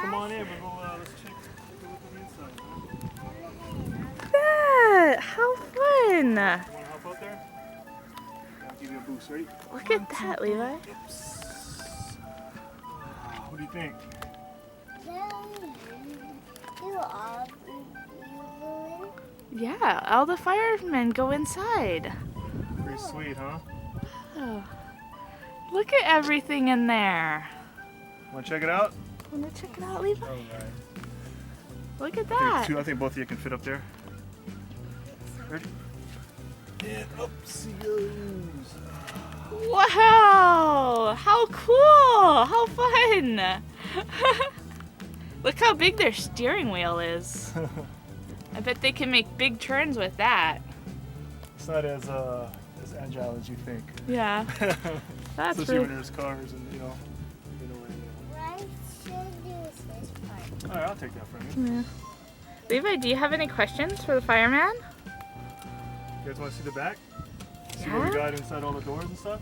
come on in. Let's check what's on the inside. Huh? That, how fun! Want to help out there? I'll give you a boost. Ready? Look at that, Levi. Oops. What do you think? Yeah, all the firemen go inside. Pretty sweet, huh? Oh. Look at everything in there. Want to check it out? Want to check it out, Levi? All right. Look at that. I think both of you can fit up there. Ready? And up she goes. Wow! How cool! How fun! Look how big their steering wheel is. I bet they can make big turns with that. It's not as agile as you think. Yeah. That's especially really... when there's cars and you know. Why should use this part? All right, I'll take that from you. Yeah. Levi, do you have any questions for the fireman? You guys want to see the back? See Yeah. what we got inside all the doors and stuff?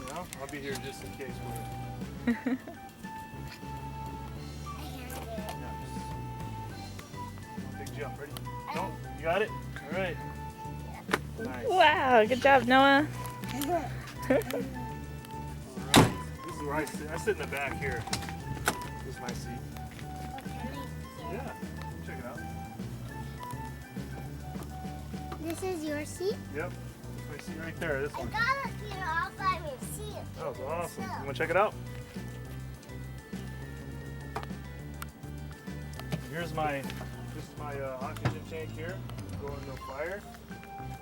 Yeah, I'll be here just in case we're... Big jump, ready? No, you got it? All right. Nice. Wow, good job, Noah. All right. This is where I sit. I sit in the back here. This is my seat. Yeah, check it out. This is your seat? Yep, my seat right there. This I one. got it here all by myself. That was awesome. You want to check it out? Here's my, this is my oxygen tank here. Going to fire.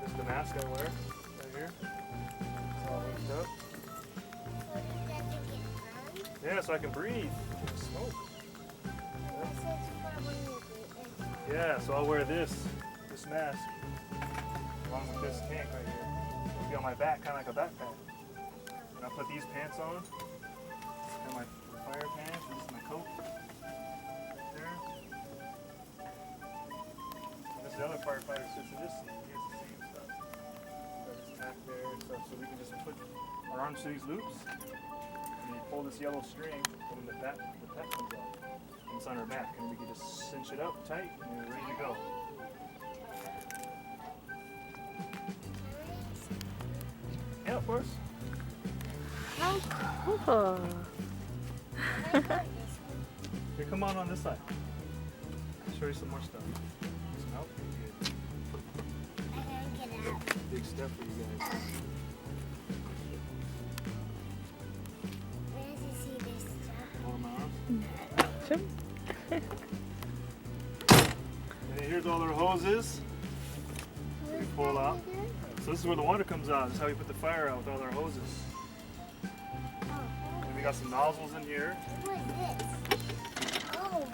This is the mask I wear right here. It's all hooked up. So it doesn't get burned. Yeah, so I can breathe. Smoke. This is for when you breathe in. Yeah, so I'll wear this mask along with this tank right here. It'll be on my back, kind of like a backpack. And I'll put these pants on. And my fire pants, and this is my coat. There. And this is the other firefighter sits in this seat. He has the same stuff. Got his pack there and stuff, so we can just put our arms through these loops. And you pull this yellow string, and then the pack comes out. And it's on our back, and we can just cinch it up tight, and we're ready to go. Yeah, of course. How cool. Here, come on this side. I'll show you some more stuff. Some help. I gotta get out. Big step for you guys. Where does he see this stuff? Hold them out. Sure. And then here's all our hoses. We pull out. So this is where the water comes out. This is how we put the fire out with all our hoses. And we got some nozzles in here. What is this? Oh.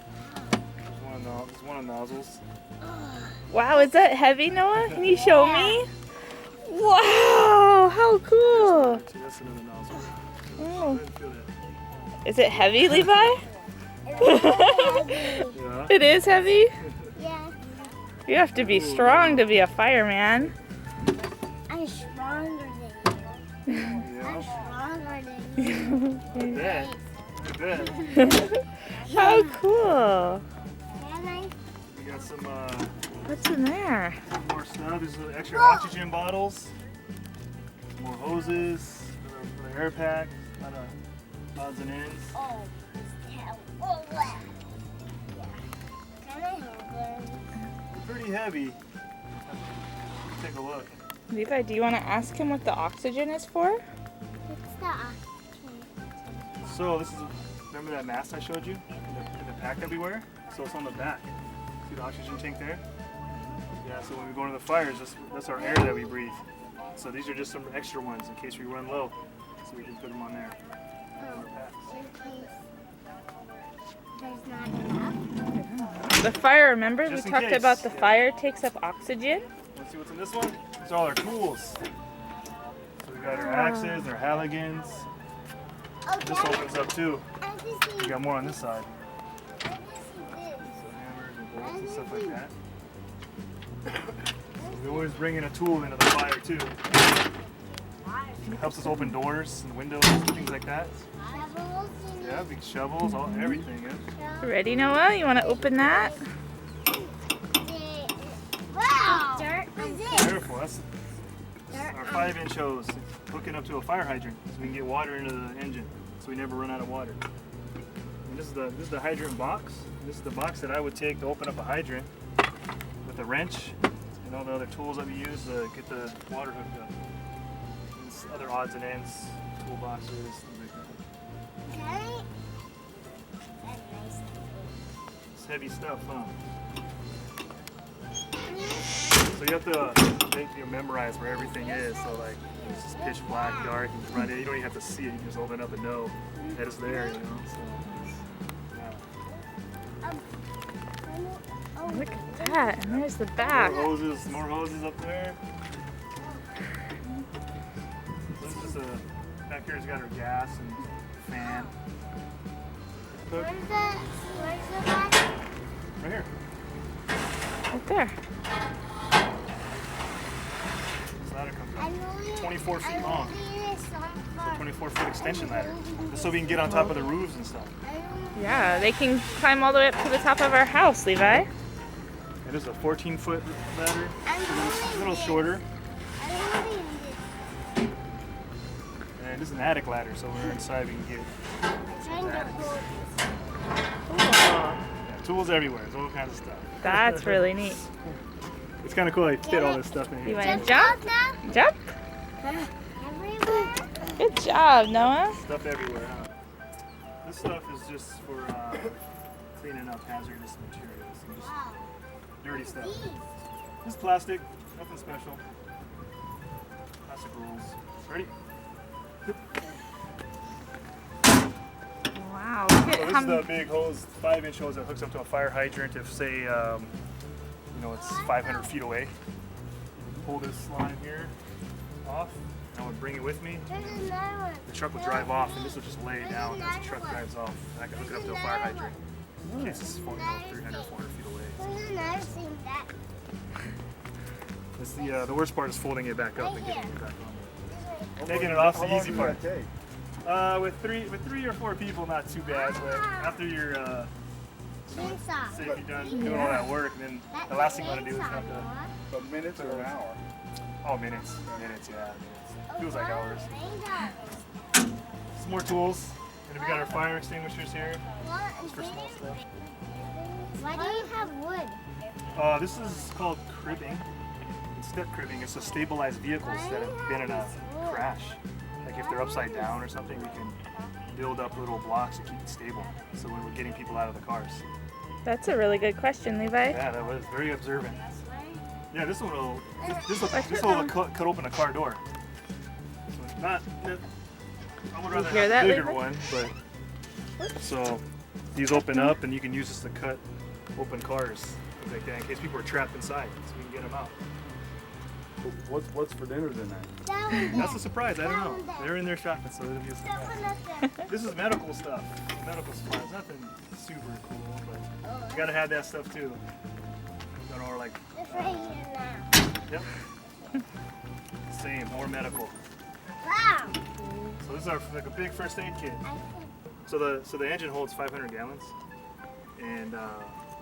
There's one of the nozzles. Wow, is that heavy, Noah? Can you show me? Wow, how cool. See, that's another nozzle. Oh. Go ahead and feel that. Is it heavy, Levi? Yeah. It is heavy? Yeah. You have to be strong to be a fireman. I'm stronger than you. I'm Yeah. stronger than you. I bet. I bet. How cool. Can I? We got some What's in there? more stuff. These are extra oxygen bottles. More hoses for the air pack. A lot of odds and ends. Oh, this hell. Oh, wow. Yeah. Can I hold them? Pretty heavy. Take a look. Levi, do you want to ask him what the oxygen is for? What's the oxygen? So this is, remember that mask I showed you in the pack that we wear? So it's on the back. See the oxygen tank there? Yeah, so when we go into the fires, that's our air that we breathe. So these are just some extra ones in case we run low. So we can put them on there. Oh, in case there's not enough. The fire, remember? Just We in talked case. about the Yeah. fire takes up oxygen. Let's see what's in this one. These are all our tools. So we got our axes, our haligans. Oh, This opens up too. I just We see got more on this side. this. So hammers and bolts and stuff like that. So we always bring in a tool into the fire too. It helps us open doors and windows and things like that. Shovels. Yeah, big shovels, all everything. Yeah. Ready, Noah? You want to open that? Wow. Dirt was it? Careful, that's our 5-inch hose hooking up to a fire hydrant so we can get water into the engine so we never run out of water. And this is the hydrant box. This is the box that I would take to open up a hydrant with a wrench and all the other tools that we use to get the water hooked up. And this other odds and ends, toolboxes, things like that. Okay. That's nice. It's heavy stuff, huh? So you have to memorize where everything is. So like it's just pitch black, dark, you can run in. You don't even have to see it. You can just open up and know that it's there. You know. So, yeah. Look at that. And there's the back. More hoses up there. This is just back here's got our gas and fan. Cook. Where's the back? Right here. Right there. This ladder comes I up. know you- 24 feet I know long. you need some It's a for- 24-foot extension ladder. Just so we can get on top of the roofs and stuff. I know- Yeah, they can climb all the way up to the top of our house, Levi. It is a 14-foot ladder. I'm A little moving shorter. this. I'm moving this. And this is an attic ladder, so when we're inside we can get I'm trying to hold this. yeah, tools everywhere. There's all kinds of stuff. That's really neat. It's kind of cool. I fit all this stuff in You here. want to jump? now? Jump. Everywhere. Good job, Noah. Stuff everywhere, huh? This stuff is just for cleaning up hazardous materials and just Wow. dirty stuff. These. This is plastic, nothing special. Plastic rolls. Ready? Wow, look So at this how is the big hose, 5-inch hose that hooks up to a fire hydrant if, say, it's 500 feet away. Pull this line here off, and I would bring it with me. There's another one. The truck will drive off, and this will just lay down as the truck drives off. And I can hook it up to a fire hydrant in case it's 300, 400 feet away. There's another thing that. It's the worst part is folding it back up and getting it back on. Taking it off's the easy part. With three or four people, not too bad. But after you're Chainsaw. say if you're done doing all that work, and then the last thing you want to do is have to. But minutes or an hour? Oh, minutes, yeah, minutes. Feels like hours. What? Some more tools, and we got our fire extinguishers here. Just for small stuff. Why do you have wood? This is called cribbing. It's step cribbing. It's to stabilize vehicles that have been in a crash. Like if they're upside down or something, we can build up little blocks to keep it stable. So when we're getting people out of the cars. That's a really good question, Levi. Yeah, that was very observant. Yeah, this one will cut open a car door. So not I would rather hear have that, a bigger Levi? one, but so these open up and you can use this to cut open cars things like that in case people are trapped inside, so we can get them out. What's for dinner tonight? That's a surprise. I don't know. They're in there shopping, so it'll be a surprise. This is medical stuff. Medical supplies. Nothing super cool, but you gotta have that stuff too. Got all like It's right here now. yep. Same, more medical. Wow. So this is our like a big first aid kit. I So the engine holds 500 gallons, and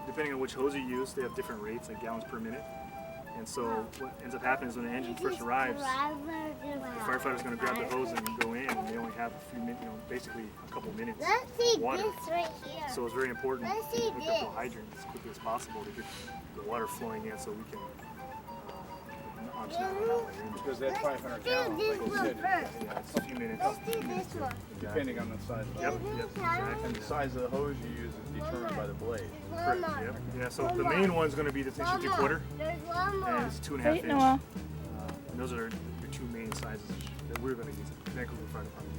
depending on which hose you use, they have different rates, like gallons per minute. And so what ends up happening is when the engine first arrives, the firefighter's going to grab the hose and go in, and they only have a few minutes, basically a couple minutes Let's see of water. this right here. So it's very important to Let's see hook up to a this. hydrant as quickly as possible to get the water flowing in, so we can obviously not run out of energy. Because that 500 Let's do gallons, this like you one said, first. Yeah, it's a few minutes. Let's do this one. depending on the size. Yep, exactly. And the size of the hose you use is determined by the blade. One more. Yep. Yeah, so the main one's going to be this 1 3/4 inch, There's one more. and it's 2.5 Wait, inch. Noah. And those are your two main sizes that we're going to use. Vancouver Fire Department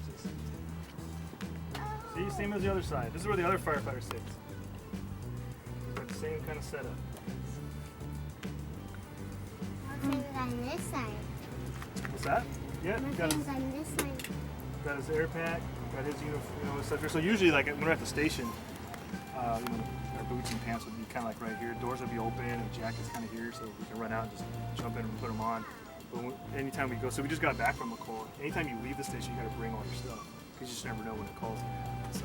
uses. See, same as the other side. This is where the other firefighter sits. It's got the same kind of setup. Nothing's on this side. What's that? Yeah, got his, Nothing's on this side. got his air pack, got his uniform, etc. So usually, like when we're at the station, our boots and pants would be kind of like right here. Doors would be open, and the jacket's kind of here, so we can run out and just jump in and put them on. But anytime we go, so we just got back from a call. Anytime you leave the station, you got to bring all your stuff because you just never know when it calls you. So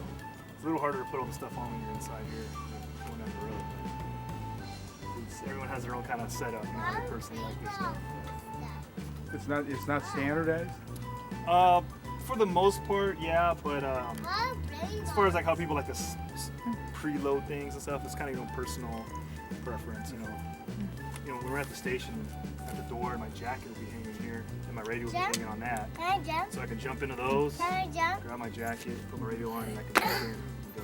it's a little harder to put all the stuff on when you're inside here going down the road. But everyone has their own kind of setup. You know, I personally like this stuff. It's not standardized. For the most part, yeah. But as far as like how people like to preload things and stuff, it's kind of your own personal preference. You know, when we're at the station, at the door, my jacket will be hanging here, and my radio will be hanging on that. Can I jump? So I can jump into those, Can I jump? grab my jacket, put my radio on, and I can jump in and go.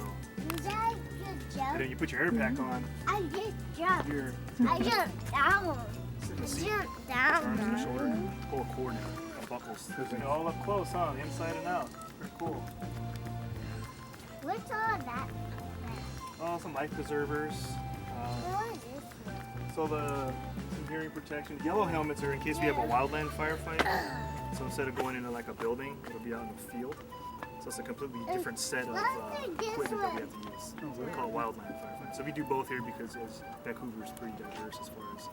Did I just jump? And then you put your air pack on. I just jumped. Here, I jumped down. sit in the I seat, jumped arms on your down. shoulder, pull a cord and it buckles. They're all up close, huh? Inside and out. Pretty cool. What's all that? Oh, some life preservers. What is this for? So some hearing protection. Yellow helmets are in case we have a wildland firefight. So instead of going into like a building, it'll be out in the field. So it's a completely different set of equipment that we have to use. So we call it wildland firefight. So we do both here because Vancouver's pretty diverse as far as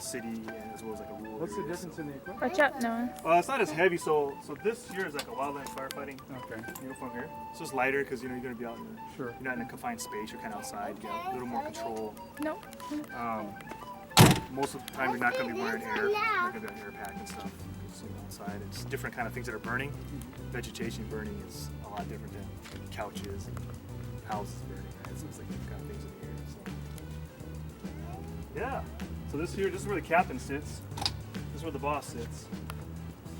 city and as well as like a rural What's the area, difference so. in the equipment? Watch out, Noah. It's not as heavy. So this here is like a wildland firefighting Okay. uniform here. So it's lighter because you're going to be out in the, Sure. you're not in a confined space. You're kind of outside. You got a little more control. No. Most of the time, you're not going to be wearing air. You're going to be on air pack and stuff. So outside, it's different kind of things that are burning. Vegetation burning is a lot different than couches and houses burning. Right? So it's like different kind of things in the air. So yeah. So this is where the captain sits. This is where the boss sits.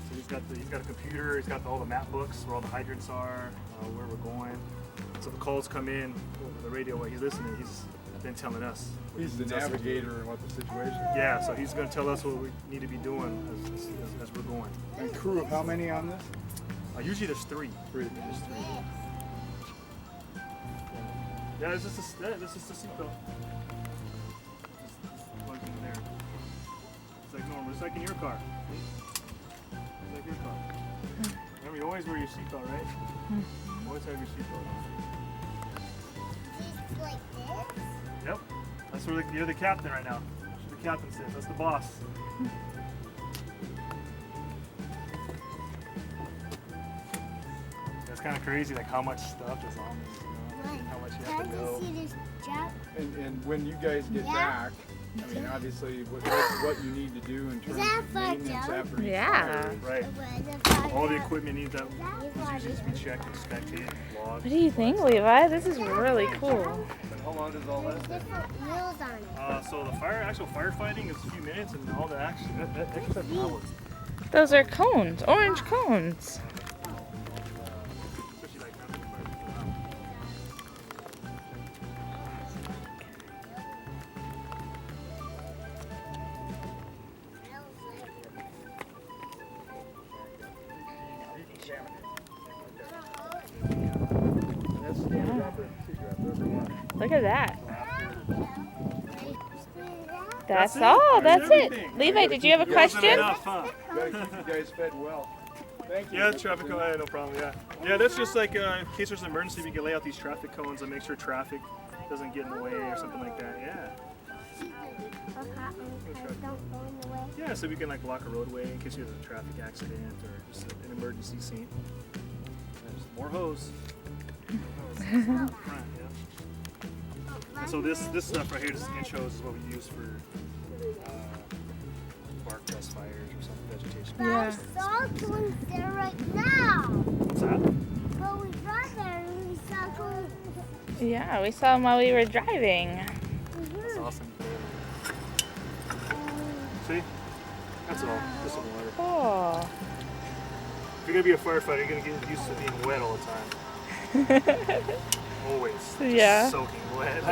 So he's got a computer. He's got all the map books where all the hydrants are, where we're going. So the calls come in over the radio while he's listening. He's then telling us. He's the navigator and what the situation is. Yeah, so he's going to tell us what we need to be doing as we're going. And crew of how many on this? Usually there's three. Three. There's three. Yeah, this is the seatbelt. Just plug it in there. It's like normal. It's like in your car. See? It's like your car. Remember, you always wear your seatbelt, right? Always have your seatbelt on. Just like this? Yep. That's where you're the captain right now. That's where the captain sits. That's the boss. It's kind of crazy, like how much stuff is on this. You know? How much you have to Can know. I see this jump? And when you guys get Yeah. back, I mean, obviously, what you need to do in terms that of fun, maintenance Joe? after each Yeah. fire is- Right. All the equipment needs that usually to be checked, inspected, logged. What do you think, Levi? This is really cool. And how long does all There's that take? different wheels on it. So the actual firefighting is a few minutes, and all the action that takes 7 hours. Those are cones, orange cones. Especially like after the fire. Look at that. That's That's it. all. That's it. Everything. Levi, did you have a Wasn't question? enough, huh? Gotta keep you guys fed well. Thank you. Yeah, traffic cone, yeah, no problem, yeah. Yeah, that's just like, in case there's an emergency, we can lay out these traffic cones and make sure traffic doesn't get in the way or something like that, yeah. Don't go in the way. Yeah, so we can like block a roadway in case there's a traffic accident or just an emergency scene. There's more hose. Front, yeah. And so this stuff right here, this inch hose is what we use for bark dust fires or some vegetation. Yeah. I saw cones there right now. What's that? Well, we got there and we saw cones. Yeah, we saw them while we were driving. That's awesome. See? That's all. Just some water. Cool. If you're gonna be a firefighter, you're gonna get used to being wet all the time. Always. Just Yeah. soaking wet.